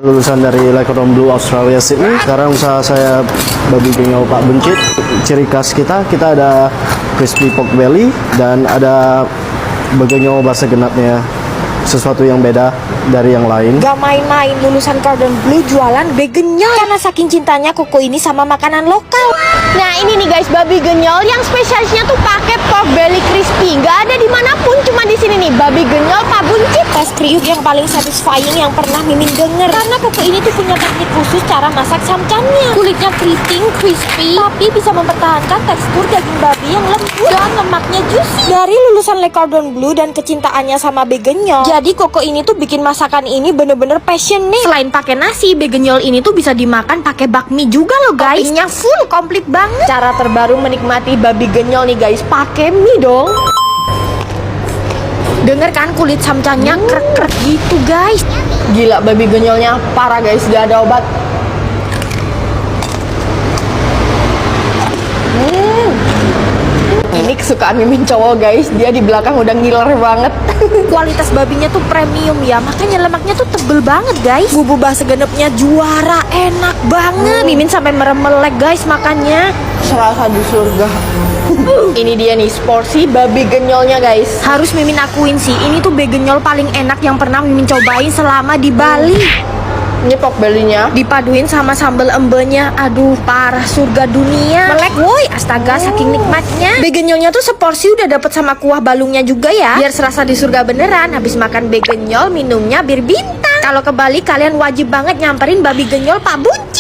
Lulusan dari Le Cordon Bleu Australia Sydney. Sekarang usaha saya babi genyol Pak Buncit. Ciri khas kita ada crispy pork belly dan ada begenyol bahasa genapnya. Sesuatu yang beda dari yang lain. Gak main-main, lulusan Cordon Bleu jualan begenyol karena saking cintanya Koko ini sama makanan lokal. Nah ini nih guys, babi genyol yang spesialisnya tuh pakai pork belly crispy. Gak ada dimanapun, cuma di sini nih, babi genyol Pak Buncit. Tes kriuk yang paling satisfying yang pernah Mimin denger. Karena Koko ini tuh punya teknik khusus cara masak samcannya. Kulitnya keriting, crispy, tapi bisa mempertahankan tekstur daging babi yang lembut dan lemaknya juicy. Dari lulusan Le Cordon Bleu dan kecintaannya sama begenyol, jadi Koko ini tuh bikin masakan ini bener-bener passion nih. Selain pakai nasi, begenyol ini tuh bisa dimakan pakai bakmi juga loh guys. Toppingnya full komplit banget. Cara terbaru menikmati babi genyol nih guys, pakai mie dong. Denger kan kulit samcannya krek-krek gitu guys. Gila, babi genyolnya parah guys, gak ada obat. Ini kesukaan Mimin cowok guys, dia di belakang udah ngiler banget. Kualitas babinya tuh premium ya, makanya lemaknya tuh tebel banget guys. Bumbu bahasa genepnya juara, enak banget. Mimin sampai merem melek guys makannya. Serasa di surga. Ini dia nih porsi babi genyolnya guys. Harus Mimin akuin sih, ini tuh begenyol paling enak yang pernah Mimin cobain selama di Bali. Ini pork belly-nya Dipaduin sama sambal embenya, aduh parah surga dunia. Melek woi, astaga saking nikmatnya. Begenyolnya tuh seporsi udah dapet sama kuah balungnya juga ya. Biar serasa di surga beneran. Habis makan begenyol minumnya bir bintang. Kalau ke Bali kalian wajib banget nyamperin babi genyol Pak Buncit.